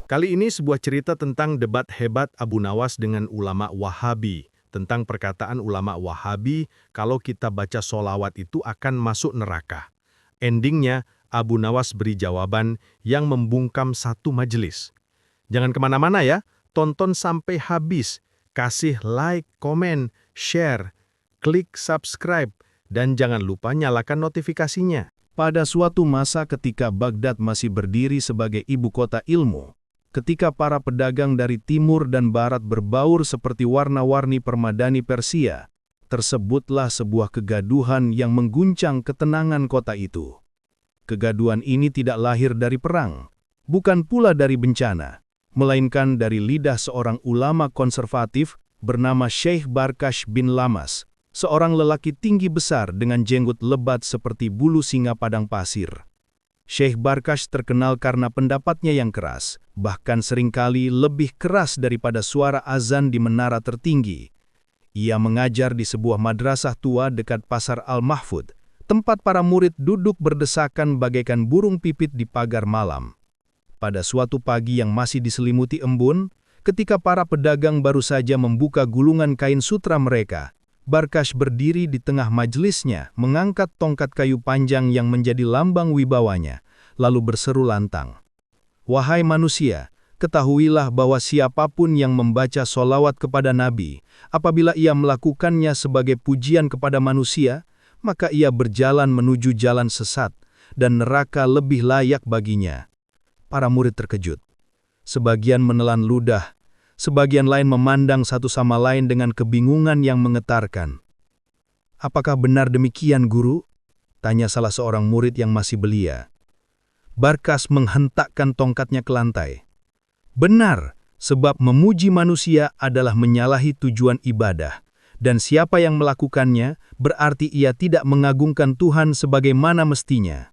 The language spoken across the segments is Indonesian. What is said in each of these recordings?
Kali ini sebuah cerita tentang debat hebat Abu Nawas dengan ulama Wahabi, tentang perkataan ulama Wahabi kalau kita baca sholawat itu akan masuk neraka. Endingnya, Abu Nawas beri jawaban yang membungkam satu majelis. Jangan kemana-mana ya, tonton sampai habis, kasih like, komen, share, klik subscribe, dan jangan lupa nyalakan notifikasinya. Pada suatu masa ketika Baghdad masih berdiri sebagai ibu kota ilmu, ketika para pedagang dari timur dan barat berbaur seperti warna-warni permadani Persia, tersebutlah sebuah kegaduhan yang mengguncang ketenangan kota itu. Kegaduhan ini tidak lahir dari perang, bukan pula dari bencana, melainkan dari lidah seorang ulama konservatif bernama Syekh Barkash bin Lamas, seorang lelaki tinggi besar dengan jenggot lebat seperti bulu singa padang pasir. Syekh Barkash terkenal karena pendapatnya yang keras, bahkan seringkali lebih keras daripada suara azan di menara tertinggi. Ia mengajar di sebuah madrasah tua dekat Pasar Al-Mahfud, tempat para murid duduk berdesakan bagaikan burung pipit di pagar malam. Pada suatu pagi yang masih diselimuti embun, ketika para pedagang baru saja membuka gulungan kain sutra mereka, Barkash berdiri di tengah majelisnya, mengangkat tongkat kayu panjang yang menjadi lambang wibawanya, lalu berseru lantang, "Wahai manusia, ketahuilah bahwa siapapun yang membaca sholawat kepada Nabi, apabila ia melakukannya sebagai pujian kepada manusia, maka ia berjalan menuju jalan sesat, dan neraka lebih layak baginya." Para murid terkejut. Sebagian menelan ludah, sebagian lain memandang satu sama lain dengan kebingungan yang menggetarkan. "Apakah benar demikian, Guru?" tanya salah seorang murid yang masih belia. Barkash menghentakkan tongkatnya ke lantai. "Benar, sebab memuji manusia adalah menyalahi tujuan ibadah, dan siapa yang melakukannya berarti ia tidak mengagungkan Tuhan sebagaimana mestinya."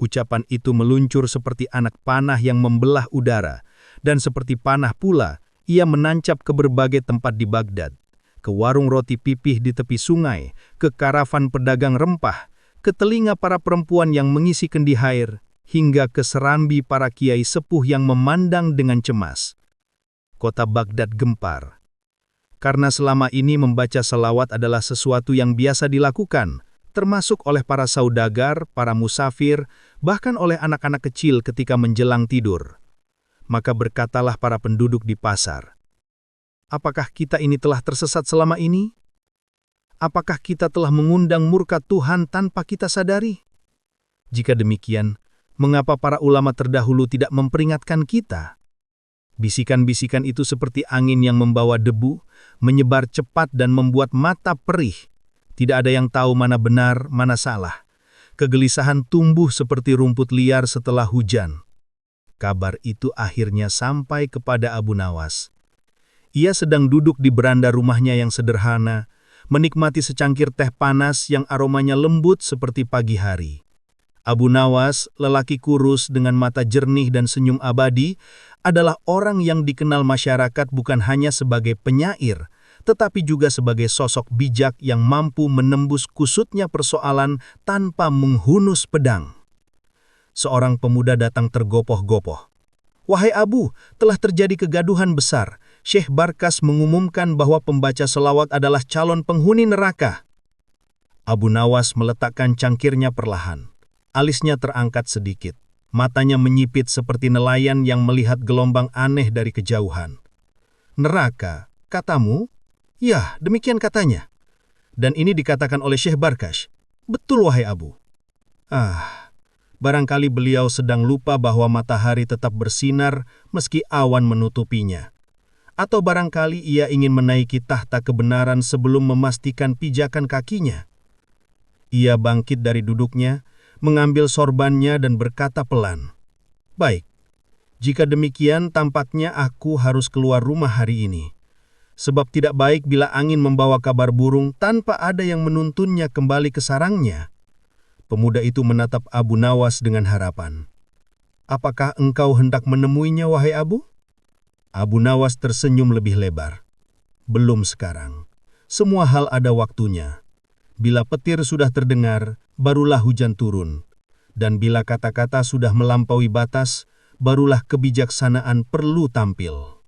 Ucapan itu meluncur seperti anak panah yang membelah udara, dan seperti panah pula, ia menancap ke berbagai tempat di Baghdad, ke warung roti pipih di tepi sungai, ke karavan pedagang rempah, ke telinga para perempuan yang mengisi kendi air, hingga ke serambi para kiai sepuh yang memandang dengan cemas. Kota Baghdad gempar. Karena selama ini membaca selawat adalah sesuatu yang biasa dilakukan, termasuk oleh para saudagar, para musafir, bahkan oleh anak-anak kecil ketika menjelang tidur. Maka berkatalah para penduduk di pasar, "Apakah kita ini telah tersesat selama ini? Apakah kita telah mengundang murka Tuhan tanpa kita sadari? Jika demikian, mengapa para ulama terdahulu tidak memperingatkan kita?" Bisikan-bisikan itu seperti angin yang membawa debu, menyebar cepat dan membuat mata perih. Tidak ada yang tahu mana benar, mana salah. Kegelisahan tumbuh seperti rumput liar setelah hujan. Kabar itu akhirnya sampai kepada Abu Nawas. Ia sedang duduk di beranda rumahnya yang sederhana, menikmati secangkir teh panas yang aromanya lembut seperti pagi hari. Abu Nawas, lelaki kurus dengan mata jernih dan senyum abadi, adalah orang yang dikenal masyarakat bukan hanya sebagai penyair, tetapi juga sebagai sosok bijak yang mampu menembus kusutnya persoalan tanpa menghunus pedang. Seorang pemuda datang tergopoh-gopoh. "Wahai Abu, telah terjadi kegaduhan besar. Syekh Barkash mengumumkan bahwa pembaca selawat adalah calon penghuni neraka." Abu Nawas meletakkan cangkirnya perlahan. Alisnya terangkat sedikit. Matanya menyipit seperti nelayan yang melihat gelombang aneh dari kejauhan. "Neraka, katamu?" "Ya, demikian katanya. Dan ini dikatakan oleh Syekh Barkash." "Betul, wahai Abu." Barangkali beliau sedang lupa bahwa matahari tetap bersinar meski awan menutupinya. Atau barangkali ia ingin menaiki tahta kebenaran sebelum memastikan pijakan kakinya. Ia bangkit dari duduknya, mengambil sorbannya dan berkata pelan, "Baik, jika demikian tampaknya aku harus keluar rumah hari ini. Sebab tidak baik bila angin membawa kabar burung tanpa ada yang menuntunnya kembali ke sarangnya." Pemuda itu menatap Abu Nawas dengan harapan. "Apakah engkau hendak menemuinya, wahai Abu?" Abu Nawas tersenyum lebih lebar. "Belum sekarang. Semua hal ada waktunya. Bila petir sudah terdengar, barulah hujan turun. Dan bila kata-kata sudah melampaui batas, barulah kebijaksanaan perlu tampil.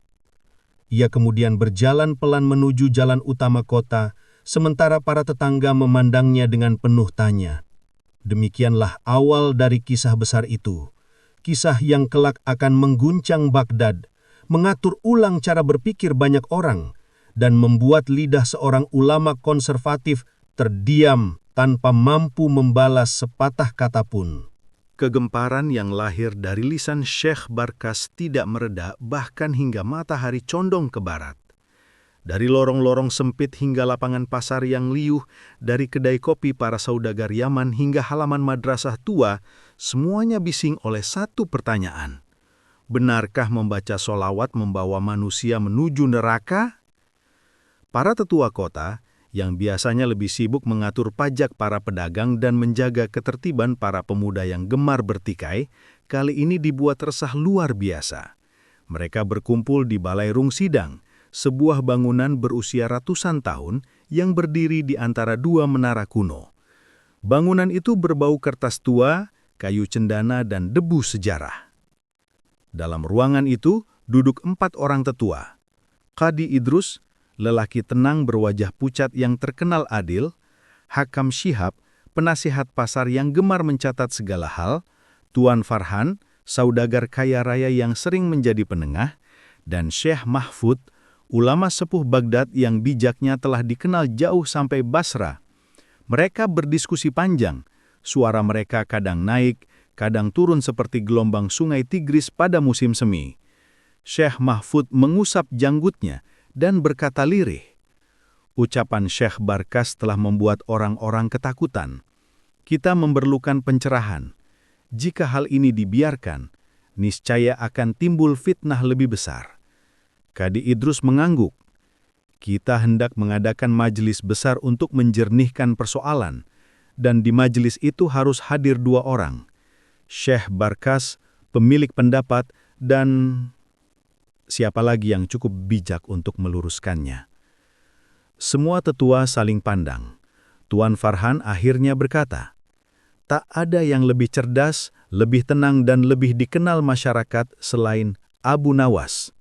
Ia kemudian berjalan pelan menuju jalan utama kota, sementara para tetangga memandangnya dengan penuh tanya. Demikianlah awal dari kisah besar itu. Kisah yang kelak akan mengguncang Baghdad, mengatur ulang cara berpikir banyak orang, dan membuat lidah seorang ulama konservatif terdiam tanpa mampu membalas sepatah kata pun. Kegemparan yang lahir dari lisan Syekh Barkas tidak mereda bahkan hingga matahari condong ke barat. Dari lorong-lorong sempit hingga lapangan pasar yang liuh, dari kedai kopi para saudagar Yaman hingga halaman madrasah tua, semuanya bising oleh satu pertanyaan. Benarkah membaca sholawat membawa manusia menuju neraka? Para tetua kota, yang biasanya lebih sibuk mengatur pajak para pedagang dan menjaga ketertiban para pemuda yang gemar bertikai, kali ini dibuat resah luar biasa. Mereka berkumpul di Balai Rung Sidang, sebuah bangunan berusia ratusan tahun yang berdiri di antara dua menara kuno. Bangunan itu berbau kertas tua, kayu cendana, dan debu sejarah. Dalam ruangan itu duduk 4 orang tetua. Qadi Idrus, lelaki tenang berwajah pucat yang terkenal adil, Hakam Syihab, penasihat pasar yang gemar mencatat segala hal, Tuan Farhan, saudagar kaya raya yang sering menjadi penengah, dan Syekh Mahfud, ulama sepuh Baghdad yang bijaknya telah dikenal jauh sampai Basra. Mereka berdiskusi panjang, suara mereka kadang naik, kadang turun seperti gelombang sungai Tigris pada musim semi. Syekh Mahfud mengusap janggutnya dan berkata lirih. Ucapan Syekh Barkas telah membuat orang-orang ketakutan. Kita memerlukan pencerahan. Jika hal ini dibiarkan, niscaya akan timbul fitnah lebih besar. Qadi Idrus mengangguk. Kita hendak mengadakan majelis besar untuk menjernihkan persoalan, dan di majelis itu harus hadir 2 orang. Syekh Barkas, pemilik pendapat, dan siapa lagi yang cukup bijak untuk meluruskannya. Semua tetua saling pandang. Tuan Farhan akhirnya berkata, tak ada yang lebih cerdas, lebih tenang dan lebih dikenal masyarakat selain Abu Nawas.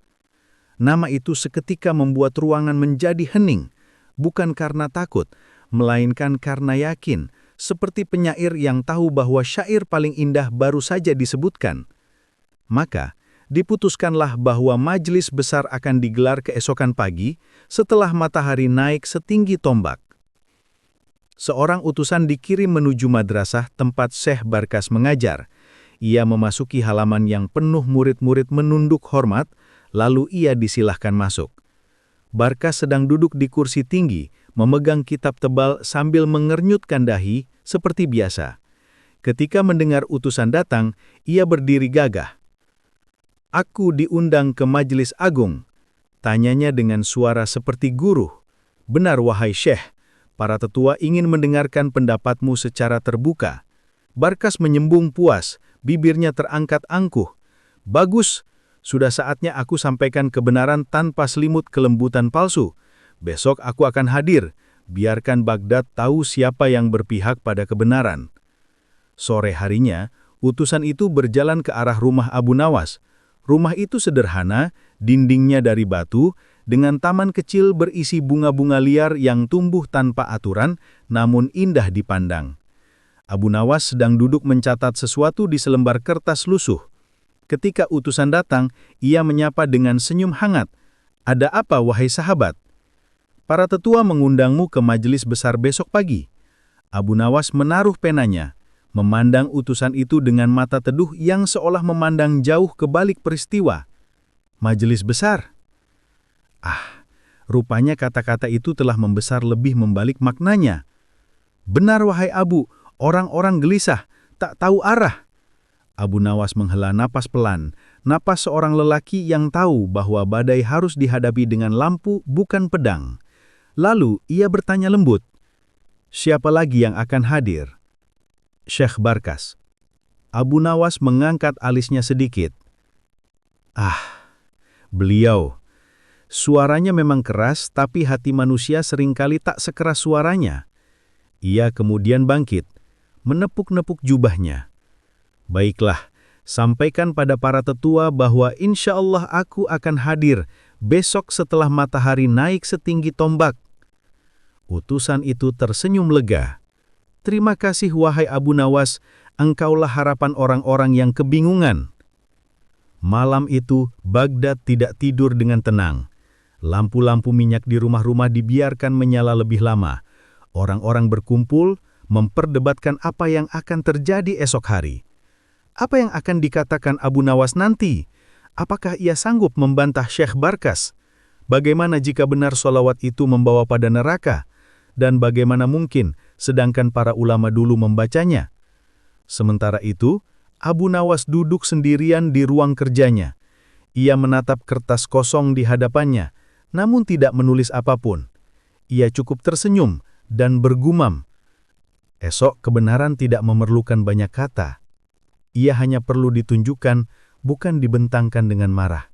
Nama itu seketika membuat ruangan menjadi hening, bukan karena takut, melainkan karena yakin, seperti penyair yang tahu bahwa syair paling indah baru saja disebutkan. Maka, diputuskanlah bahwa majelis besar akan digelar keesokan pagi setelah matahari naik setinggi tombak. Seorang utusan dikirim menuju madrasah tempat Syekh Barkas mengajar. Ia memasuki halaman yang penuh murid-murid menunduk hormat, lalu ia disilahkan masuk. Barkas sedang duduk di kursi tinggi, memegang kitab tebal sambil mengernyutkan dahi seperti biasa. Ketika mendengar utusan datang, ia berdiri gagah. Aku diundang ke majelis agung, tanyanya dengan suara seperti guru. Benar wahai Syekh, para tetua ingin mendengarkan pendapatmu secara terbuka. Barkas menyembung puas, bibirnya terangkat angkuh. Bagus, sudah saatnya aku sampaikan kebenaran tanpa selimut kelembutan palsu. Besok aku akan hadir, biarkan Baghdad tahu siapa yang berpihak pada kebenaran. Sore harinya, utusan itu berjalan ke arah rumah Abu Nawas. Rumah itu sederhana, dindingnya dari batu, dengan taman kecil berisi bunga-bunga liar yang tumbuh tanpa aturan, namun indah dipandang. Abu Nawas sedang duduk mencatat sesuatu di selembar kertas lusuh. Ketika utusan datang, ia menyapa dengan senyum hangat. Ada apa, wahai sahabat? Para tetua mengundangmu ke majelis besar besok pagi. Abu Nawas menaruh penanya, memandang utusan itu dengan mata teduh yang seolah memandang jauh ke balik peristiwa. Majelis besar? Rupanya kata-kata itu telah membesar lebih membalik maknanya. Benar wahai Abu, orang-orang gelisah, tak tahu arah. Abu Nawas menghela napas pelan, napas seorang lelaki yang tahu bahwa badai harus dihadapi dengan lampu bukan pedang. Lalu ia bertanya lembut, siapa lagi yang akan hadir? Syekh Barkas. Abu Nawas mengangkat alisnya sedikit. Beliau. Suaranya memang keras, tapi hati manusia seringkali tak sekeras suaranya. Ia kemudian bangkit, menepuk-nepuk jubahnya. Baiklah, sampaikan pada para tetua bahwa insya Allah aku akan hadir besok setelah matahari naik setinggi tombak. Utusan itu tersenyum lega. Terima kasih wahai Abu Nawas, engkaulah harapan orang-orang yang kebingungan. Malam itu, Baghdad tidak tidur dengan tenang. Lampu-lampu minyak di rumah-rumah dibiarkan menyala lebih lama. Orang-orang berkumpul, memperdebatkan apa yang akan terjadi esok hari. Apa yang akan dikatakan Abu Nawas nanti? Apakah ia sanggup membantah Syekh Barkas? Bagaimana jika benar sholawat itu membawa pada neraka? Dan bagaimana mungkin sedangkan para ulama dulu membacanya? Sementara itu, Abu Nawas duduk sendirian di ruang kerjanya. Ia menatap kertas kosong di hadapannya, namun tidak menulis apapun. Ia cukup tersenyum dan bergumam. Esok kebenaran tidak memerlukan banyak kata. Ia hanya perlu ditunjukkan, bukan dibentangkan dengan marah.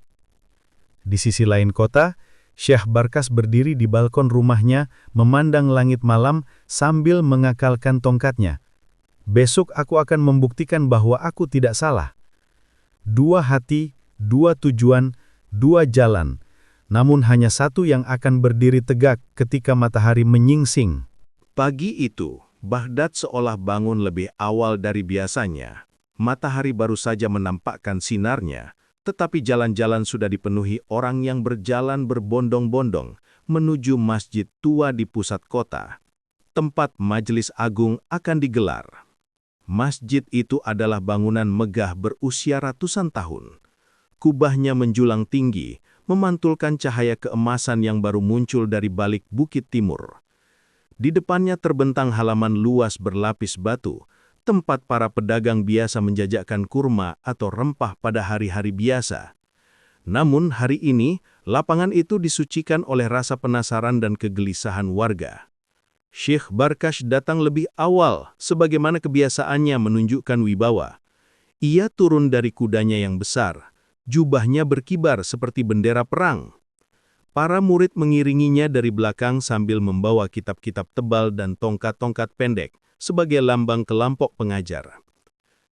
Di sisi lain kota, Syekh Barkas berdiri di balkon rumahnya, memandang langit malam sambil mengakalkan tongkatnya. Besok aku akan membuktikan bahwa aku tidak salah. 2 hati, 2 tujuan, 2 jalan. Namun hanya satu yang akan berdiri tegak ketika matahari menyingsing. Pagi itu, Baghdad seolah bangun lebih awal dari biasanya. Matahari baru saja menampakkan sinarnya, tetapi jalan-jalan sudah dipenuhi orang yang berjalan berbondong-bondong menuju masjid tua di pusat kota. Tempat majelis agung akan digelar. Masjid itu adalah bangunan megah berusia ratusan tahun. Kubahnya menjulang tinggi, memantulkan cahaya keemasan yang baru muncul dari balik bukit timur. Di depannya terbentang halaman luas berlapis batu, tempat para pedagang biasa menjajakan kurma atau rempah pada hari-hari biasa. Namun hari ini, lapangan itu disucikan oleh rasa penasaran dan kegelisahan warga. Syekh Barkas datang lebih awal, sebagaimana kebiasaannya menunjukkan wibawa. Ia turun dari kudanya yang besar, jubahnya berkibar seperti bendera perang. Para murid mengiringinya dari belakang sambil membawa kitab-kitab tebal dan tongkat-tongkat pendek sebagai lambang kelompok pengajar.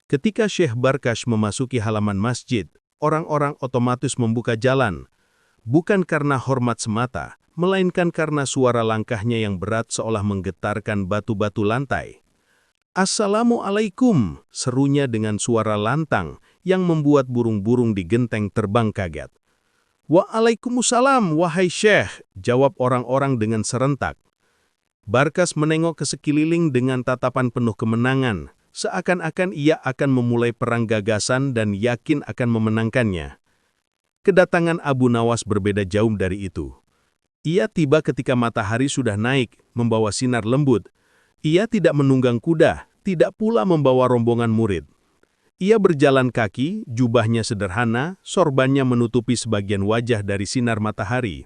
Ketika Syekh Barkas memasuki halaman masjid, orang-orang otomatis membuka jalan, bukan karena hormat semata, melainkan karena suara langkahnya yang berat seolah menggetarkan batu-batu lantai. "Assalamualaikum," serunya dengan suara lantang yang membuat burung-burung di genteng terbang kaget. "Waalaikumsalam, wahai Syekh," jawab orang-orang dengan serentak. Barkas menengok ke sekeliling dengan tatapan penuh kemenangan, seakan-akan ia akan memulai perang gagasan dan yakin akan memenangkannya. Kedatangan Abu Nawas berbeda jauh dari itu. Ia tiba ketika matahari sudah naik, membawa sinar lembut. Ia tidak menunggang kuda, tidak pula membawa rombongan murid. Ia berjalan kaki, jubahnya sederhana, sorbannya menutupi sebagian wajah dari sinar matahari.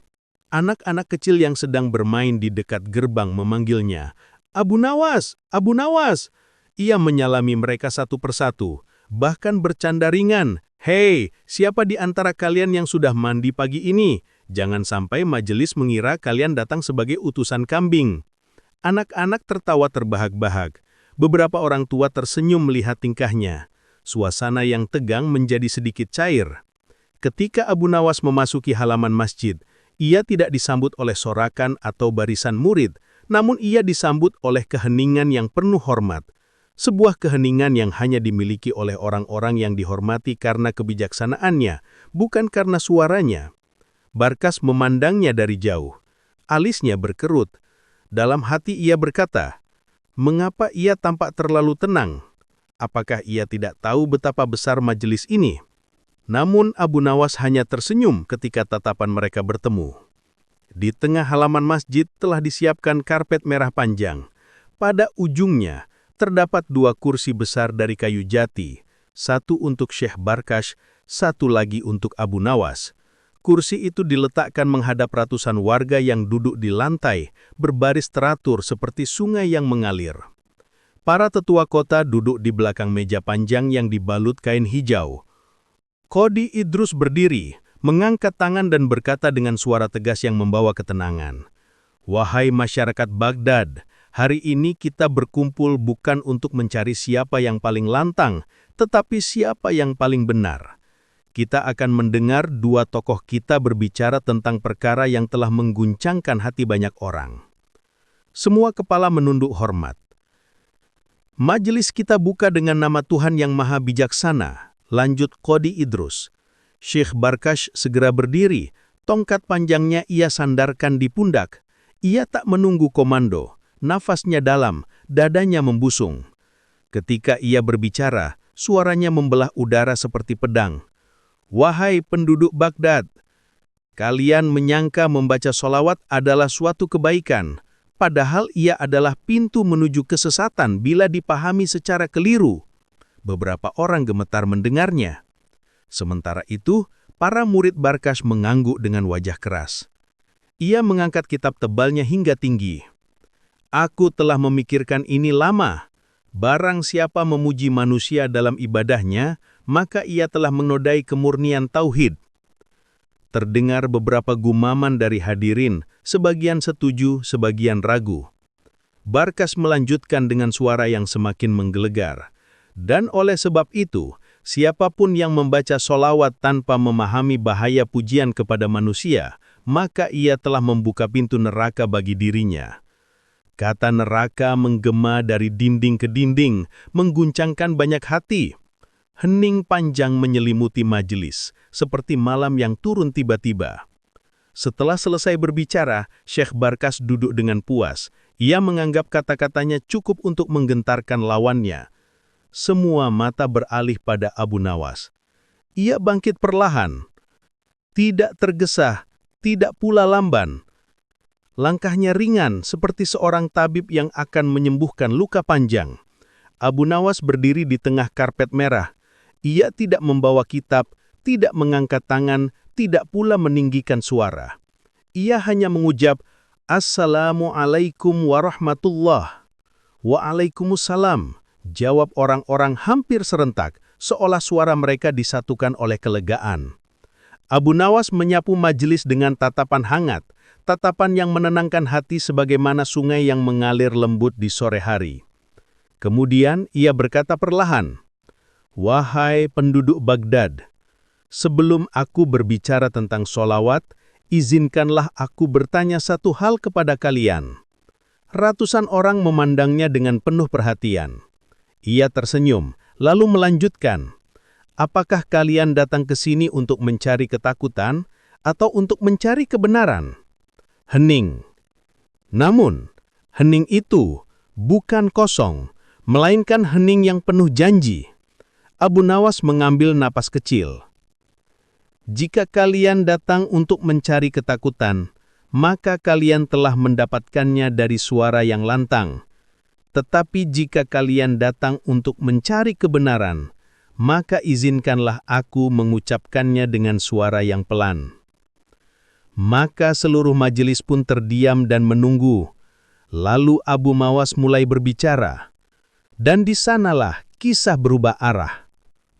Anak-anak kecil yang sedang bermain di dekat gerbang memanggilnya, "Abu Nawas! Abu Nawas!" Ia menyalami mereka satu persatu, bahkan bercanda ringan. "Hei, siapa di antara kalian yang sudah mandi pagi ini? Jangan sampai majelis mengira kalian datang sebagai utusan kambing." Anak-anak tertawa terbahak-bahak. Beberapa orang tua tersenyum melihat tingkahnya. Suasana yang tegang menjadi sedikit cair. Ketika Abu Nawas memasuki halaman masjid, ia tidak disambut oleh sorakan atau barisan murid, namun ia disambut oleh keheningan yang penuh hormat. Sebuah keheningan yang hanya dimiliki oleh orang-orang yang dihormati karena kebijaksanaannya, bukan karena suaranya. Barkas memandangnya dari jauh. Alisnya berkerut. Dalam hati ia berkata, mengapa ia tampak terlalu tenang? Apakah ia tidak tahu betapa besar majelis ini? Namun Abu Nawas hanya tersenyum ketika tatapan mereka bertemu. Di tengah halaman masjid telah disiapkan karpet merah panjang. Pada ujungnya terdapat 2 kursi besar dari kayu jati, satu untuk Syekh Barkas, satu lagi untuk Abu Nawas. Kursi itu diletakkan menghadap ratusan warga yang duduk di lantai, berbaris teratur seperti sungai yang mengalir. Para tetua kota duduk di belakang meja panjang yang dibalut kain hijau. Qadhi Idrus berdiri, mengangkat tangan dan berkata dengan suara tegas yang membawa ketenangan, "Wahai masyarakat Baghdad, Hari ini kita berkumpul bukan untuk mencari siapa yang paling lantang, tetapi siapa yang paling benar. Kita akan mendengar dua tokoh kita berbicara tentang perkara yang telah mengguncangkan hati banyak orang. Semua kepala menunduk hormat. Majelis kita buka dengan nama Tuhan yang Maha Bijaksana, lanjut Qodi Idrus. Syekh Barkash segera berdiri, tongkat panjangnya ia sandarkan di pundak. Ia tak menunggu komando, nafasnya dalam, dadanya membusung. Ketika ia berbicara, suaranya membelah udara seperti pedang. Wahai penduduk Baghdad, kalian menyangka membaca sholawat adalah suatu kebaikan, padahal ia adalah pintu menuju kesesatan bila dipahami secara keliru. Beberapa orang gemetar mendengarnya. Sementara itu, para murid Barkash mengangguk dengan wajah keras. Ia mengangkat kitab tebalnya hingga tinggi. Aku telah memikirkan ini lama. Barang siapa memuji manusia dalam ibadahnya, maka ia telah menodai kemurnian tauhid. Terdengar beberapa gumaman dari hadirin, sebagian setuju, sebagian ragu. Barkash melanjutkan dengan suara yang semakin menggelegar. Dan oleh sebab itu, siapapun yang membaca sholawat tanpa memahami bahaya pujian kepada manusia, maka ia telah membuka pintu neraka bagi dirinya. Kata neraka menggema dari dinding ke dinding, mengguncangkan banyak hati. Hening panjang menyelimuti majelis, seperti malam yang turun tiba-tiba. Setelah selesai berbicara, Syekh Barkash duduk dengan puas. Ia menganggap kata-katanya cukup untuk menggentarkan lawannya. Semua mata beralih pada Abu Nawas. Ia bangkit perlahan. Tidak tergesa, tidak pula lamban. Langkahnya ringan seperti seorang tabib yang akan menyembuhkan luka panjang. Abu Nawas berdiri di tengah karpet merah. Ia tidak membawa kitab, tidak mengangkat tangan, tidak pula meninggikan suara. Ia hanya mengucap, "Assalamualaikum warahmatullah." "Waalaikumsalam," jawab orang-orang hampir serentak, seolah suara mereka disatukan oleh kelegaan. Abu Nawas menyapu majelis dengan tatapan hangat, tatapan yang menenangkan hati sebagaimana sungai yang mengalir lembut di sore hari. Kemudian ia berkata perlahan, "Wahai penduduk Baghdad, sebelum aku berbicara tentang sholawat, izinkanlah aku bertanya satu hal kepada kalian." Ratusan orang memandangnya dengan penuh perhatian. Ia tersenyum, lalu melanjutkan, "Apakah kalian datang ke sini untuk mencari ketakutan atau untuk mencari kebenaran?" Hening. Namun, hening itu bukan kosong, melainkan hening yang penuh janji. Abu Nawas mengambil napas kecil. "Jika kalian datang untuk mencari ketakutan, maka kalian telah mendapatkannya dari suara yang lantang. Tetapi jika kalian datang untuk mencari kebenaran, maka izinkanlah aku mengucapkannya dengan suara yang pelan." Maka seluruh majelis pun terdiam dan menunggu. Lalu Abu Nawas mulai berbicara. Dan di sanalah kisah berubah arah.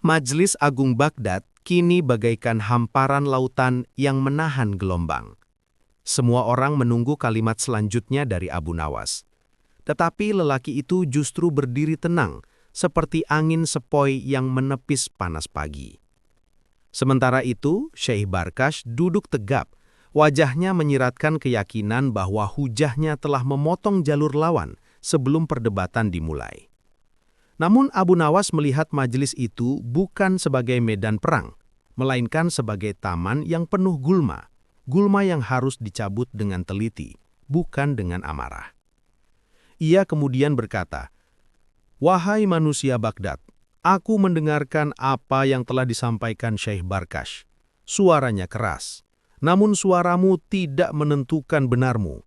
Majelis Agung Baghdad kini bagaikan hamparan lautan yang menahan gelombang. Semua orang menunggu kalimat selanjutnya dari Abu Nawas. Tetapi lelaki itu justru berdiri tenang, seperti angin sepoi yang menepis panas pagi. Sementara itu, Syekh Barkash duduk tegap, wajahnya menyiratkan keyakinan bahwa hujahnya telah memotong jalur lawan sebelum perdebatan dimulai. Namun Abu Nawas melihat majelis itu bukan sebagai medan perang, melainkan sebagai taman yang penuh gulma, gulma yang harus dicabut dengan teliti, bukan dengan amarah. Ia kemudian berkata, "Wahai manusia Baghdad, aku mendengarkan apa yang telah disampaikan Syekh Barkash. Suaranya keras, namun suaramu tidak menentukan benarmu.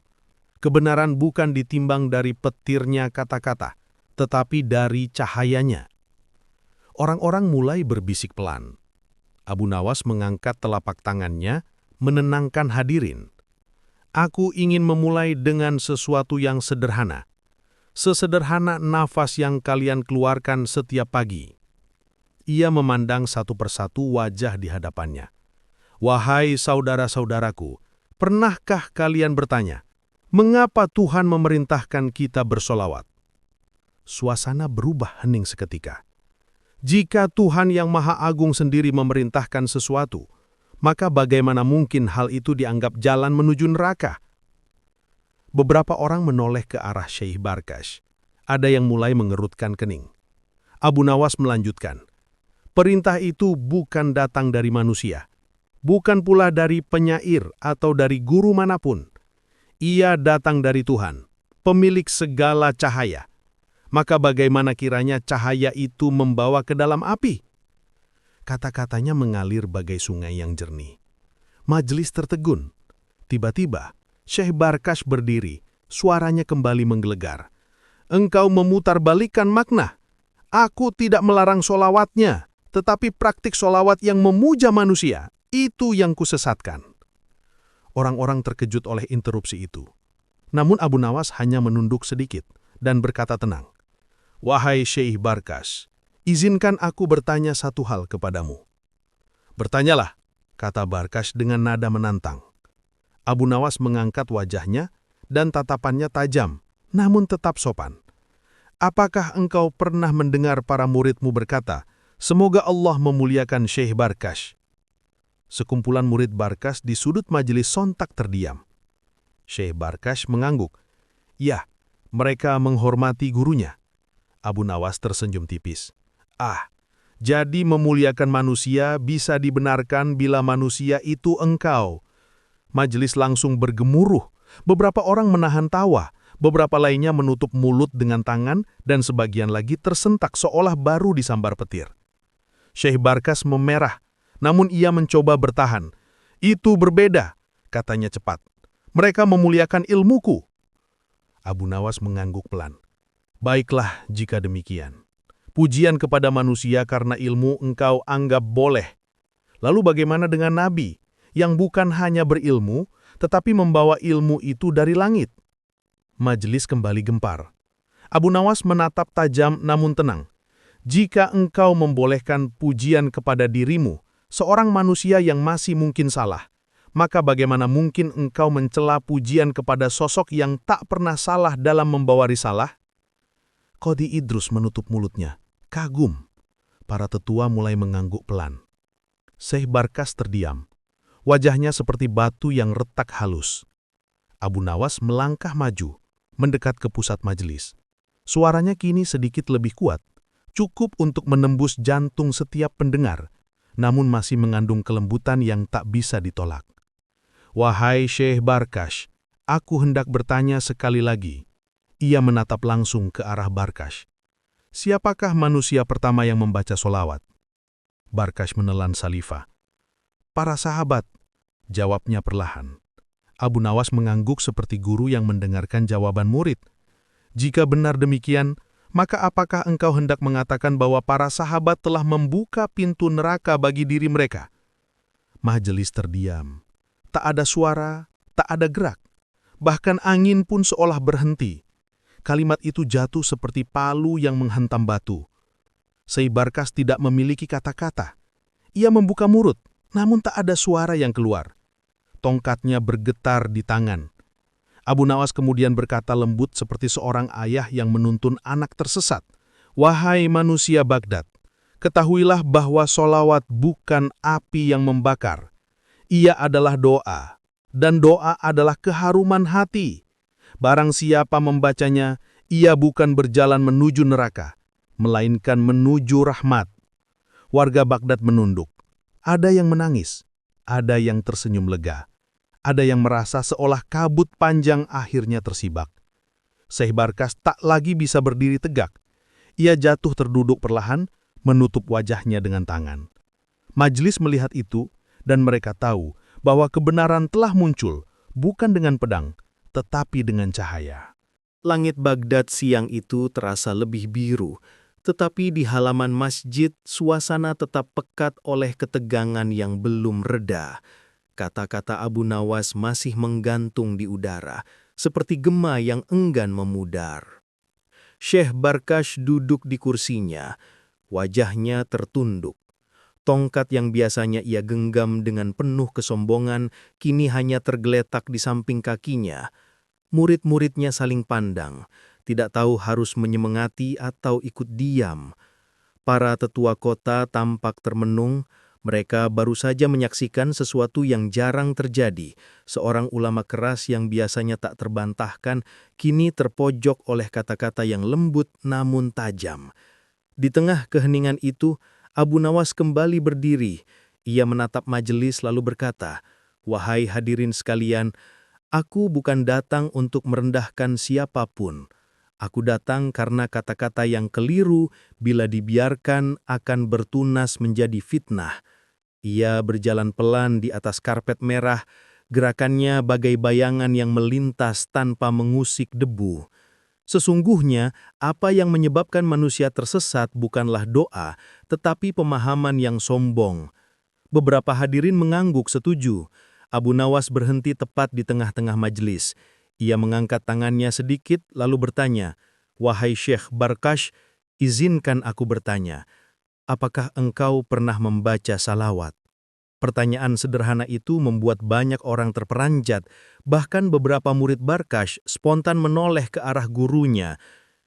Kebenaran bukan ditimbang dari petirnya kata-kata, tetapi dari cahayanya." Orang-orang mulai berbisik pelan. Abu Nawas mengangkat telapak tangannya, menenangkan hadirin. "Aku ingin memulai dengan sesuatu yang sederhana. Sesederhana nafas yang kalian keluarkan setiap pagi." Ia memandang satu persatu wajah di hadapannya. "Wahai saudara-saudaraku, pernahkah kalian bertanya, Mengapa Tuhan memerintahkan kita bersolawat? Suasana berubah hening seketika. Jika Tuhan yang Maha Agung sendiri memerintahkan sesuatu, maka bagaimana mungkin hal itu dianggap jalan menuju neraka? Beberapa orang menoleh ke arah Syekh Barkash. Ada yang mulai mengerutkan kening. Abu Nawas melanjutkan, perintah itu bukan datang dari manusia, bukan pula dari penyair atau dari guru manapun. Ia datang dari Tuhan, pemilik segala cahaya. Maka bagaimana kiranya cahaya itu membawa ke dalam api? Kata-katanya mengalir bagai sungai yang jernih. Majelis tertegun. Tiba-tiba, Syekh Barkash berdiri, suaranya kembali menggelegar. Engkau memutarbalikkan makna. Aku tidak melarang solawatnya, tetapi praktik solawat yang memuja manusia, itu yang kusesatkan. Orang-orang terkejut oleh interupsi itu. Namun Abu Nawas hanya menunduk sedikit dan berkata tenang. Wahai Syekh Barkash, izinkan aku bertanya satu hal kepadamu. Bertanyalah, kata Barkash dengan nada menantang. Abu Nawas mengangkat wajahnya dan tatapannya tajam, namun tetap sopan. Apakah engkau pernah mendengar para muridmu berkata, semoga Allah memuliakan Syekh Barkash? Sekumpulan murid Barkash di sudut majelis sontak terdiam. Syekh Barkash mengangguk. Ya, mereka menghormati gurunya. Abu Nawas tersenyum tipis. Jadi memuliakan manusia bisa dibenarkan bila manusia itu engkau. Majelis langsung bergemuruh. Beberapa orang menahan tawa, beberapa lainnya menutup mulut dengan tangan, dan sebagian lagi tersentak seolah baru disambar petir. Syekh Barkash memerah, namun ia mencoba bertahan. Itu berbeda, katanya cepat. Mereka memuliakan ilmuku. Abu Nawas mengangguk pelan. Baiklah jika demikian. Pujian kepada manusia karena ilmu engkau anggap boleh. Lalu bagaimana dengan Nabi, yang bukan hanya berilmu, tetapi membawa ilmu itu dari langit? Majelis kembali gempar. Abu Nawas menatap tajam namun tenang. Jika engkau membolehkan pujian kepada dirimu, seorang manusia yang masih mungkin salah, maka bagaimana mungkin engkau mencela pujian kepada sosok yang tak pernah salah dalam membawa risalah? Qadhi Idrus menutup mulutnya, kagum. Para tetua mulai mengangguk pelan. Syekh Barkash terdiam. Wajahnya seperti batu yang retak halus. Abu Nawas melangkah maju, mendekat ke pusat majelis. Suaranya kini sedikit lebih kuat, cukup untuk menembus jantung setiap pendengar, namun masih mengandung kelembutan yang tak bisa ditolak. Wahai Syekh Barkash, aku hendak bertanya sekali lagi. Ia menatap langsung ke arah Barkash. Siapakah manusia pertama yang membaca solawat? Barkash menelan saliva. Para sahabat, jawabnya perlahan. Abu Nawas mengangguk seperti guru yang mendengarkan jawaban murid. Jika benar demikian, maka apakah engkau hendak mengatakan bahwa para sahabat telah membuka pintu neraka bagi diri mereka? Majelis terdiam. Tak ada suara, tak ada gerak. Bahkan angin pun seolah berhenti. Kalimat itu jatuh seperti palu yang menghantam batu. Syekh Barkash tidak memiliki kata-kata. Ia membuka mulut, namun tak ada suara yang keluar. Tongkatnya bergetar di tangan. Abu Nawas kemudian berkata lembut seperti seorang ayah yang menuntun anak tersesat. Wahai manusia Baghdad, ketahuilah bahwa solawat bukan api yang membakar. Ia adalah doa, dan doa adalah keharuman hati. Barang siapa membacanya, ia bukan berjalan menuju neraka, melainkan menuju rahmat. Warga Baghdad menunduk. Ada yang menangis, ada yang tersenyum lega, ada yang merasa seolah kabut panjang akhirnya tersibak. Syekh Barkash tak lagi bisa berdiri tegak. Ia jatuh terduduk perlahan, menutup wajahnya dengan tangan. Majelis melihat itu, dan mereka tahu bahwa kebenaran telah muncul, bukan dengan pedang, tetapi dengan cahaya. Langit Baghdad siang itu terasa lebih biru, tetapi di halaman masjid suasana tetap pekat oleh ketegangan yang belum reda. Kata-kata Abu Nawas masih menggantung di udara, seperti gema yang enggan memudar. Syekh Barkash duduk di kursinya, wajahnya tertunduk. Tongkat yang biasanya ia genggam dengan penuh kesombongan, kini hanya tergeletak di samping kakinya. Murid-muridnya saling pandang, tidak tahu harus menyemangati atau ikut diam. Para tetua kota tampak termenung, mereka baru saja menyaksikan sesuatu yang jarang terjadi. Seorang ulama keras yang biasanya tak terbantahkan, kini terpojok oleh kata-kata yang lembut namun tajam. Di tengah keheningan itu, Abu Nawas kembali berdiri. Ia menatap majelis lalu berkata, "Wahai hadirin sekalian, aku bukan datang untuk merendahkan siapapun. Aku datang karena kata-kata yang keliru bila dibiarkan akan bertunas menjadi fitnah." Ia berjalan pelan di atas karpet merah, gerakannya bagai bayangan yang melintas tanpa mengusik debu. Sesungguhnya, apa yang menyebabkan manusia tersesat bukanlah doa, tetapi pemahaman yang sombong. Beberapa hadirin mengangguk setuju. Abu Nawas berhenti tepat di tengah-tengah majelis. Ia mengangkat tangannya sedikit lalu bertanya, "Wahai Syekh Barkash, izinkan aku bertanya, apakah engkau pernah membaca salawat?" Pertanyaan sederhana itu membuat banyak orang terperanjat, bahkan beberapa murid Barkash spontan menoleh ke arah gurunya.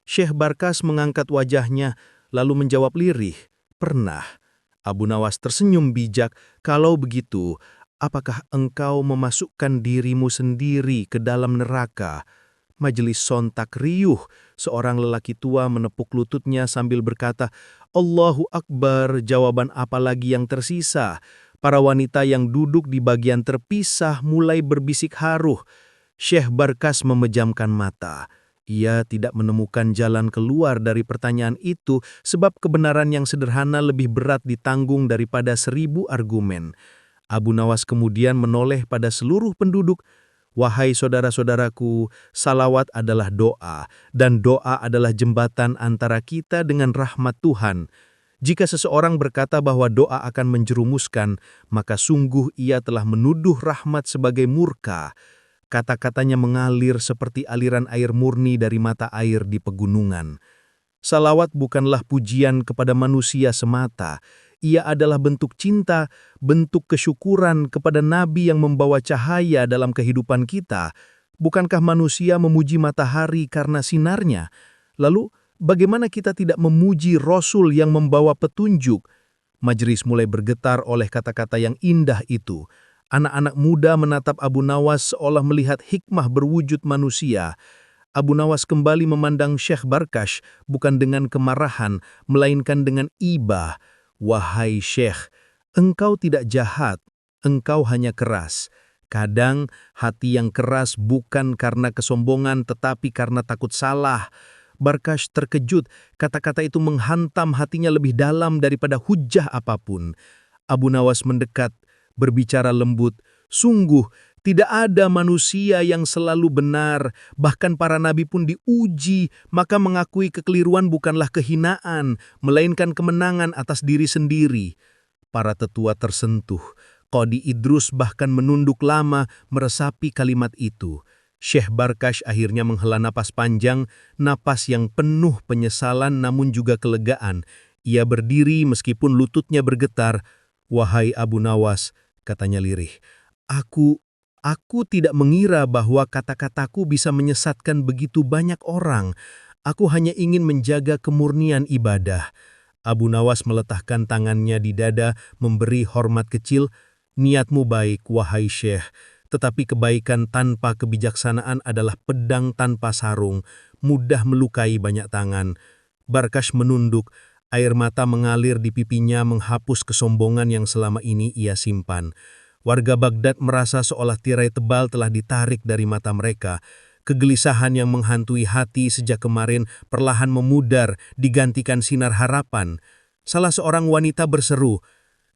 Syekh Barkash mengangkat wajahnya, lalu menjawab lirih, "Pernah." Abu Nawas tersenyum bijak, "Kalau begitu, apakah engkau memasukkan dirimu sendiri ke dalam neraka?" Majelis sontak riuh, seorang lelaki tua menepuk lututnya sambil berkata, "Allahu Akbar, jawaban apa lagi yang tersisa?" Para wanita yang duduk di bagian terpisah mulai berbisik haruh. Syekh Barkash memejamkan mata. Ia tidak menemukan jalan keluar dari pertanyaan itu sebab kebenaran yang sederhana lebih berat ditanggung daripada 1000 argumen. Abu Nawas kemudian menoleh pada seluruh penduduk. "Wahai saudara-saudaraku, salawat adalah doa, dan doa adalah jembatan antara kita dengan rahmat Tuhan. Jika seseorang berkata bahwa doa akan menjerumuskan, maka sungguh ia telah menuduh rahmat sebagai murka." Kata-katanya mengalir seperti aliran air murni dari mata air di pegunungan. Salawat bukanlah pujian kepada manusia semata. Ia adalah bentuk cinta, bentuk kesyukuran kepada Nabi yang membawa cahaya dalam kehidupan kita. Bukankah manusia memuji matahari karena sinarnya? Lalu, bagaimana kita tidak memuji Rasul yang membawa petunjuk? Majelis mulai bergetar oleh kata-kata yang indah itu. Anak-anak muda menatap Abu Nawas seolah melihat hikmah berwujud manusia. Abu Nawas kembali memandang Syekh Barkash bukan dengan kemarahan, melainkan dengan iba. "Wahai Syekh, engkau tidak jahat, engkau hanya keras. Kadang hati yang keras bukan karena kesombongan tetapi karena takut salah." Barkash terkejut, kata-kata itu menghantam hatinya lebih dalam daripada hujah apapun. Abu Nawas mendekat, berbicara lembut, "Sungguh, tidak ada manusia yang selalu benar, bahkan para nabi pun diuji, maka mengakui kekeliruan bukanlah kehinaan, melainkan kemenangan atas diri sendiri." Para tetua tersentuh. Qadi Idrus bahkan menunduk lama meresapi kalimat itu. Syekh Barkash akhirnya menghela napas panjang, napas yang penuh penyesalan namun juga kelegaan. Ia berdiri meskipun lututnya bergetar. "Wahai Abu Nawas," katanya lirih, Aku tidak mengira bahwa kata-kataku bisa menyesatkan begitu banyak orang. Aku hanya ingin menjaga kemurnian ibadah." Abu Nawas meletakkan tangannya di dada, memberi hormat kecil. "Niatmu baik, wahai Syekh. Tetapi kebaikan tanpa kebijaksanaan adalah pedang tanpa sarung, mudah melukai banyak tangan." Barkash menunduk, air mata mengalir di pipinya menghapus kesombongan yang selama ini ia simpan. Warga Baghdad merasa seolah tirai tebal telah ditarik dari mata mereka. Kegelisahan yang menghantui hati sejak kemarin perlahan memudar, digantikan sinar harapan. Salah seorang wanita berseru,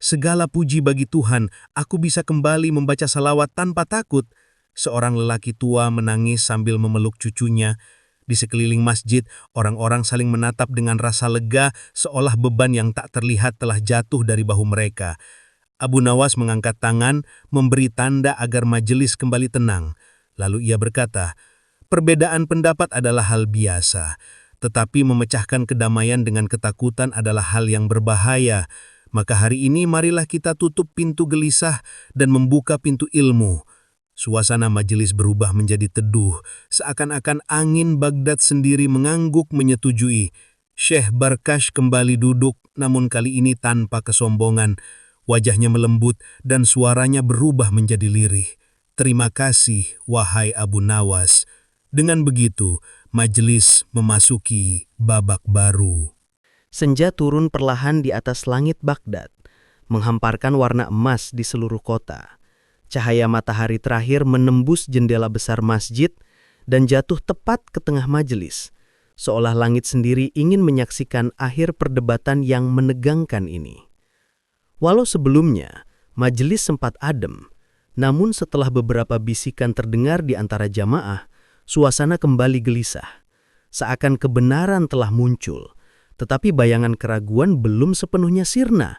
"Segala puji bagi Tuhan, aku bisa kembali membaca salawat tanpa takut." Seorang lelaki tua menangis sambil memeluk cucunya. Di sekeliling masjid, orang-orang saling menatap dengan rasa lega, seolah beban yang tak terlihat telah jatuh dari bahu mereka. Abu Nawas mengangkat tangan, memberi tanda agar majelis kembali tenang. Lalu ia berkata, "Perbedaan pendapat adalah hal biasa, tetapi memecahkan kedamaian dengan ketakutan adalah hal yang berbahaya. Maka hari ini marilah kita tutup pintu gelisah dan membuka pintu ilmu. Suasana majelis berubah menjadi teduh, seakan-akan angin Baghdad sendiri mengangguk menyetujui. Syekh Barkash kembali duduk, namun kali ini tanpa kesombongan. Wajahnya melembut dan suaranya berubah menjadi lirih. "Terima kasih, wahai Abu Nawas." Dengan begitu, majelis memasuki babak baru. Senja turun perlahan di atas langit Baghdad, menghamparkan warna emas di seluruh kota. Cahaya matahari terakhir menembus jendela besar masjid dan jatuh tepat ke tengah majelis, seolah langit sendiri ingin menyaksikan akhir perdebatan yang menegangkan ini. Walau sebelumnya majelis sempat adem, namun setelah beberapa bisikan terdengar di antara jamaah, suasana kembali gelisah. Seakan kebenaran telah muncul, tetapi bayangan keraguan belum sepenuhnya sirna.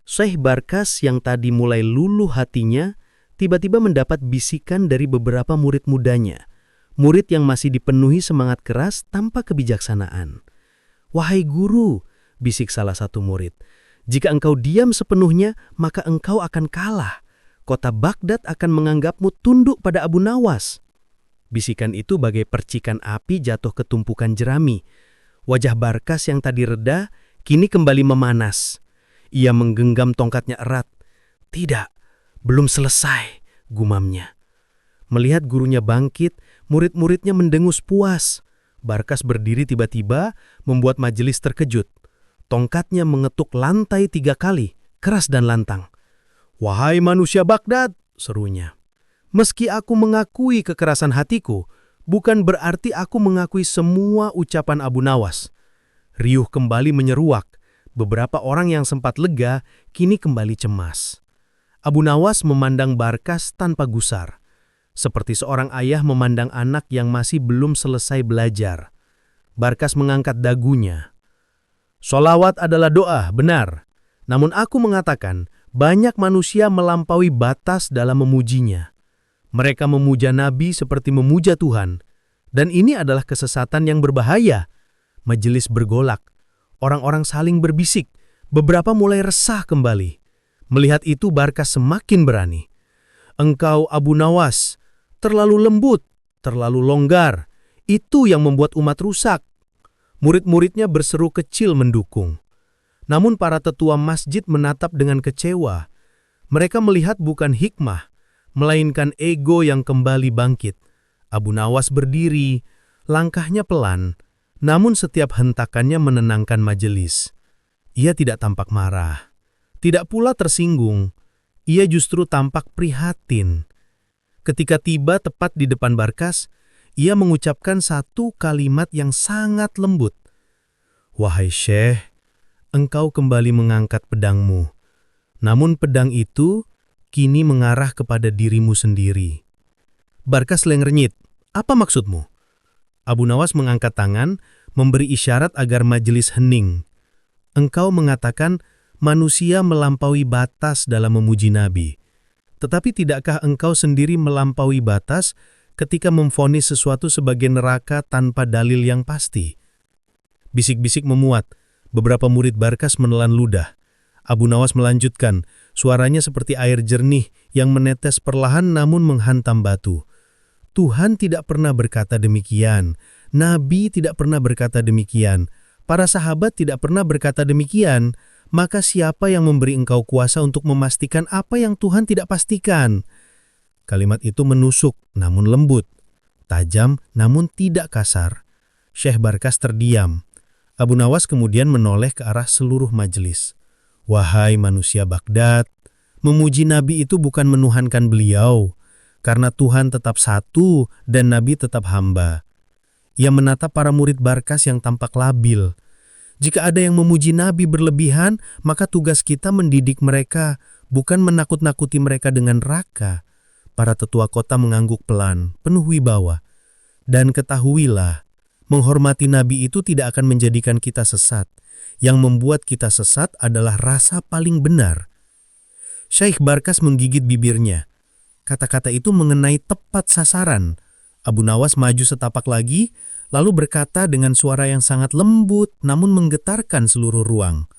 Syekh Barkash yang tadi mulai luluh hatinya, tiba-tiba mendapat bisikan dari beberapa murid mudanya, murid yang masih dipenuhi semangat keras tanpa kebijaksanaan. "Wahai guru," bisik salah satu murid, "jika engkau diam sepenuhnya, maka engkau akan kalah. Kota Baghdad akan menganggapmu tunduk pada Abu Nawas." Bisikan itu bagai percikan api jatuh ke tumpukan jerami. Wajah Barkash yang tadi reda, kini kembali memanas. Ia menggenggam tongkatnya erat. "Tidak, belum selesai," gumamnya. Melihat gurunya bangkit, murid-muridnya mendengus puas. Barkash berdiri tiba-tiba, membuat majelis terkejut. Tongkatnya mengetuk lantai 3 kali, keras dan lantang. "Wahai manusia Baghdad," serunya. "Meski aku mengakui kekerasan hatiku, bukan berarti aku mengakui semua ucapan Abu Nawas." Riuh kembali menyeruak. Beberapa orang yang sempat lega, kini kembali cemas. Abu Nawas memandang Barkash tanpa gusar, seperti seorang ayah memandang anak yang masih belum selesai belajar. Barkash mengangkat dagunya. "Sholawat adalah doa, benar. Namun aku mengatakan, banyak manusia melampaui batas dalam memujinya. Mereka memuja Nabi seperti memuja Tuhan, dan ini adalah kesesatan yang berbahaya." Majelis bergolak. Orang-orang saling berbisik. Beberapa mulai resah kembali. Melihat itu Barkash semakin berani. "Engkau Abu Nawas, terlalu lembut, terlalu longgar. Itu yang membuat umat rusak." Murid-muridnya berseru kecil mendukung. Namun para tetua masjid menatap dengan kecewa. Mereka melihat bukan hikmah, melainkan ego yang kembali bangkit. Abu Nawas berdiri, langkahnya pelan, namun setiap hentakannya menenangkan majelis. Ia tidak tampak marah. Tidak pula tersinggung, ia justru tampak prihatin. Ketika tiba tepat di depan Barkash, ia mengucapkan satu kalimat yang sangat lembut. "Wahai Syekh, engkau kembali mengangkat pedangmu. Namun pedang itu kini mengarah kepada dirimu sendiri." Barkash lengernyit. "Apa maksudmu?" Abu Nawas mengangkat tangan, memberi isyarat agar majelis hening. "Engkau mengatakan manusia melampaui batas dalam memuji Nabi. Tetapi tidakkah engkau sendiri melampaui batas ketika memvonis sesuatu sebagai neraka tanpa dalil yang pasti?" Bisik-bisik memuat. Beberapa murid Barkash menelan ludah. Abu Nawas melanjutkan, suaranya seperti air jernih yang menetes perlahan namun menghantam batu. "Tuhan tidak pernah berkata demikian. Nabi tidak pernah berkata demikian. Para sahabat tidak pernah berkata demikian. Maka siapa yang memberi engkau kuasa untuk memastikan apa yang Tuhan tidak pastikan?" Kalimat itu menusuk namun lembut, tajam namun tidak kasar. Syekh Barkash terdiam. Abu Nawas kemudian menoleh ke arah seluruh majelis. "Wahai manusia Baghdad, memuji Nabi itu bukan menuhankan beliau, karena Tuhan tetap satu dan Nabi tetap hamba." Ia menatap para murid Barkash yang tampak labil. "Jika ada yang memuji Nabi berlebihan, maka tugas kita mendidik mereka, bukan menakut-nakuti mereka dengan neraka." Para tetua kota mengangguk pelan, penuh wibawa. "Dan ketahuilah, menghormati Nabi itu tidak akan menjadikan kita sesat. Yang membuat kita sesat adalah rasa paling benar." Syekh Barkash menggigit bibirnya. Kata-kata itu mengenai tepat sasaran. Abu Nawas maju setapak lagi, lalu berkata dengan suara yang sangat lembut namun menggetarkan seluruh ruang.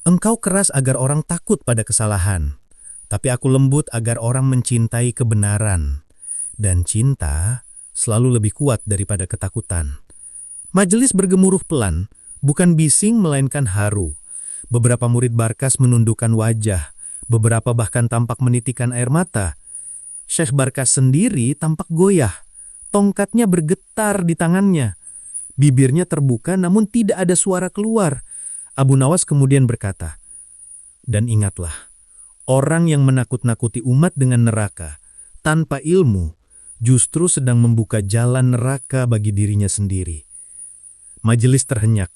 "Engkau keras agar orang takut pada kesalahan. Tapi aku lembut agar orang mencintai kebenaran. Dan cinta selalu lebih kuat daripada ketakutan. Majelis bergemuruh pelan, bukan bising melainkan haru. Beberapa murid Barkas menundukkan wajah, beberapa bahkan tampak menitikan air mata. Syekh Barkas sendiri tampak goyah. Tongkatnya bergetar di tangannya. Bibirnya terbuka namun tidak ada suara keluar. Abu Nawas kemudian berkata, "Dan ingatlah, orang yang menakut-nakuti umat dengan neraka, tanpa ilmu, justru sedang membuka jalan neraka bagi dirinya sendiri." Majelis terhenyak.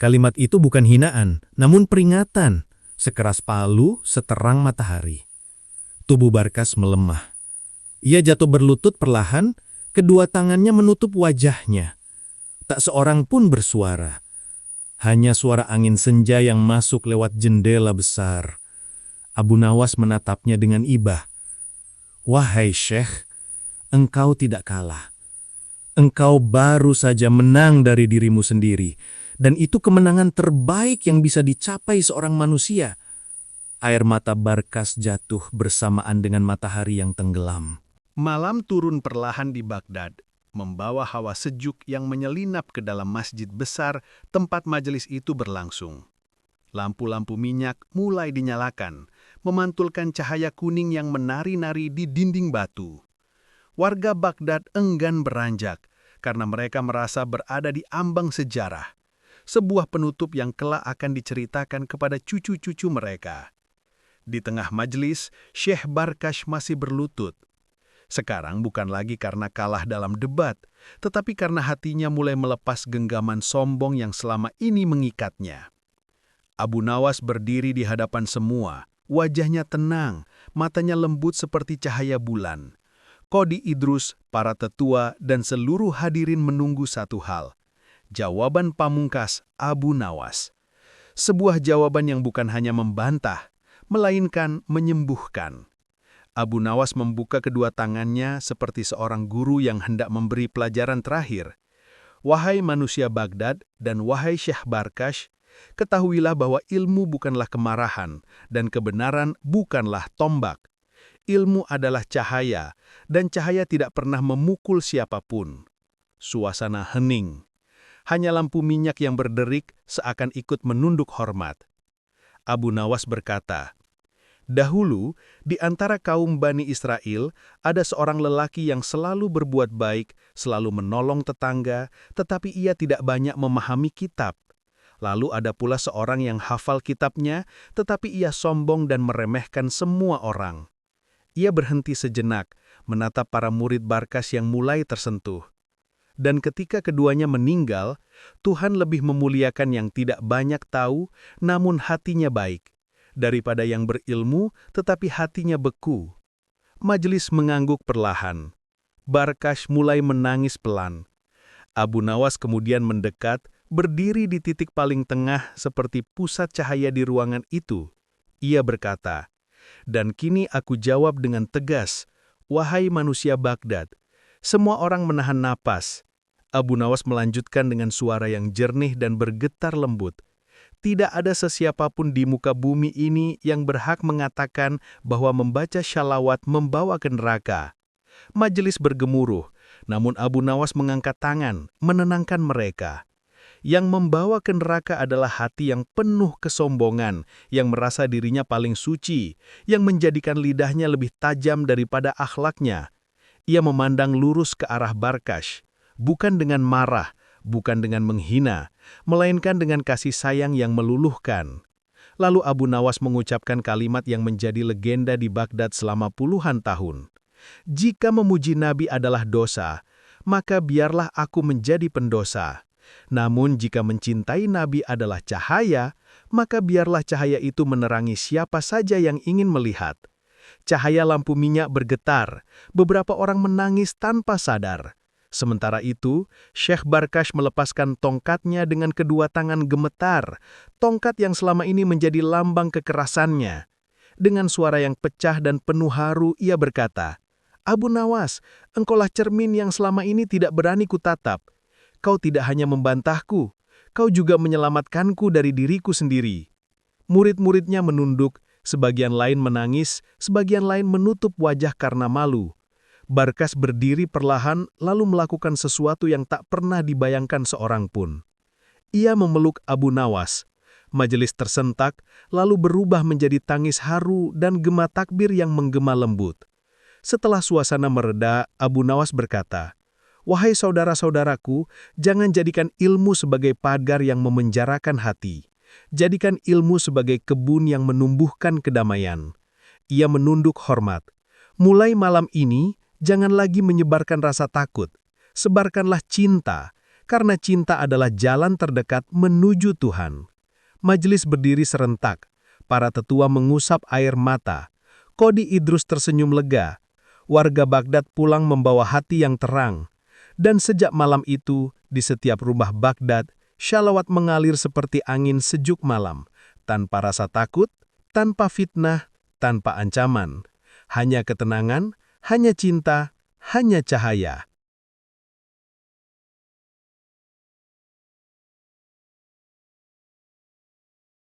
Kalimat itu bukan hinaan, namun peringatan, sekeras palu, seterang matahari. Tubuh Barkas melemah. Ia jatuh berlutut perlahan, kedua tangannya menutup wajahnya. Tak seorang pun bersuara. Hanya suara angin senja yang masuk lewat jendela besar. Abu Nawas menatapnya dengan iba. "Wahai Syekh, engkau tidak kalah. Engkau baru saja menang dari dirimu sendiri, dan itu kemenangan terbaik yang bisa dicapai seorang manusia." Air mata Barkas jatuh bersamaan dengan matahari yang tenggelam. Malam turun perlahan di Baghdad, membawa hawa sejuk yang menyelinap ke dalam masjid besar tempat majelis itu berlangsung. Lampu-lampu minyak mulai dinyalakan, memantulkan cahaya kuning yang menari-nari di dinding batu. Warga Baghdad enggan beranjak karena mereka merasa berada di ambang sejarah, sebuah penutup yang kelak akan diceritakan kepada cucu-cucu mereka. Di tengah majelis, Syekh Barkas masih berlutut. Sekarang bukan lagi karena kalah dalam debat, tetapi karena hatinya mulai melepas genggaman sombong yang selama ini mengikatnya. Abu Nawas berdiri di hadapan semua, wajahnya tenang, matanya lembut seperti cahaya bulan. Qadhi Idrus, para tetua, dan seluruh hadirin menunggu satu hal. Jawaban pamungkas Abu Nawas. Sebuah jawaban yang bukan hanya membantah, melainkan menyembuhkan. Abu Nawas membuka kedua tangannya seperti seorang guru yang hendak memberi pelajaran terakhir. "Wahai manusia Baghdad dan wahai Syekh Barkas, ketahuilah bahwa ilmu bukanlah kemarahan dan kebenaran bukanlah tombak. Ilmu adalah cahaya, dan cahaya tidak pernah memukul siapapun." Suasana hening. Hanya lampu minyak yang berderik seakan ikut menunduk hormat. Abu Nawas berkata, "Dahulu, di antara kaum Bani Israel, ada seorang lelaki yang selalu berbuat baik, selalu menolong tetangga, tetapi ia tidak banyak memahami kitab. Lalu ada pula seorang yang hafal kitabnya, tetapi ia sombong dan meremehkan semua orang." Ia berhenti sejenak, menatap para murid Barkas yang mulai tersentuh. Dan ketika keduanya meninggal, Tuhan lebih memuliakan yang tidak banyak tahu, namun hatinya baik, daripada yang berilmu tetapi hatinya beku. Majelis mengangguk perlahan. Barkas mulai menangis pelan. Abu Nawas kemudian mendekat, berdiri di titik paling tengah seperti pusat cahaya di ruangan itu. Ia berkata, "Dan kini aku jawab dengan tegas, wahai manusia Baghdad." Semua orang menahan napas. Abu Nawas melanjutkan dengan suara yang jernih dan bergetar lembut. "Tidak ada sesiapapun di muka bumi ini yang berhak mengatakan bahwa membaca syalawat membawa ke neraka." Majelis bergemuruh, namun Abu Nawas mengangkat tangan, menenangkan mereka. Yang membawa ke neraka adalah hati yang penuh kesombongan, yang merasa dirinya paling suci, yang menjadikan lidahnya lebih tajam daripada akhlaknya. Ia memandang lurus ke arah Barkas, bukan dengan marah, bukan dengan menghina, melainkan dengan kasih sayang yang meluluhkan. Lalu Abu Nawas mengucapkan kalimat yang menjadi legenda di Baghdad selama puluhan tahun. "Jika memuji Nabi adalah dosa, maka biarlah aku menjadi pendosa. Namun jika mencintai Nabi adalah cahaya, maka biarlah cahaya itu menerangi siapa saja yang ingin melihat." Cahaya lampu minyak bergetar, beberapa orang menangis tanpa sadar. Sementara itu, Syekh Barkas melepaskan tongkatnya dengan kedua tangan gemetar, tongkat yang selama ini menjadi lambang kekerasannya. Dengan suara yang pecah dan penuh haru, ia berkata, "Abu Nawas, engkaulah cermin yang selama ini tidak berani kutatap. Kau tidak hanya membantahku, kau juga menyelamatkanku dari diriku sendiri." Murid-muridnya menunduk, Sebagian lain menangis, sebagian lain menutup wajah karena malu. Barkas berdiri perlahan lalu melakukan sesuatu yang tak pernah dibayangkan seorang pun. Ia memeluk Abu Nawas. Majelis tersentak, lalu berubah menjadi tangis haru dan gema takbir yang menggema lembut. Setelah suasana mereda, Abu Nawas berkata, "Wahai saudara-saudaraku, jangan jadikan ilmu sebagai pagar yang memenjarakan hati. Jadikan ilmu sebagai kebun yang menumbuhkan kedamaian." Ia menunduk hormat. "Mulai malam ini, jangan lagi menyebarkan rasa takut. Sebarkanlah cinta, karena cinta adalah jalan terdekat menuju Tuhan." Majelis berdiri serentak. Para tetua mengusap air mata. Qodhi Idrus tersenyum lega. Warga Baghdad pulang membawa hati yang terang. Dan sejak malam itu, di setiap rumah Baghdad, shalawat mengalir seperti angin sejuk malam, tanpa rasa takut, tanpa fitnah, tanpa ancaman. Hanya ketenangan, hanya cinta, hanya cahaya.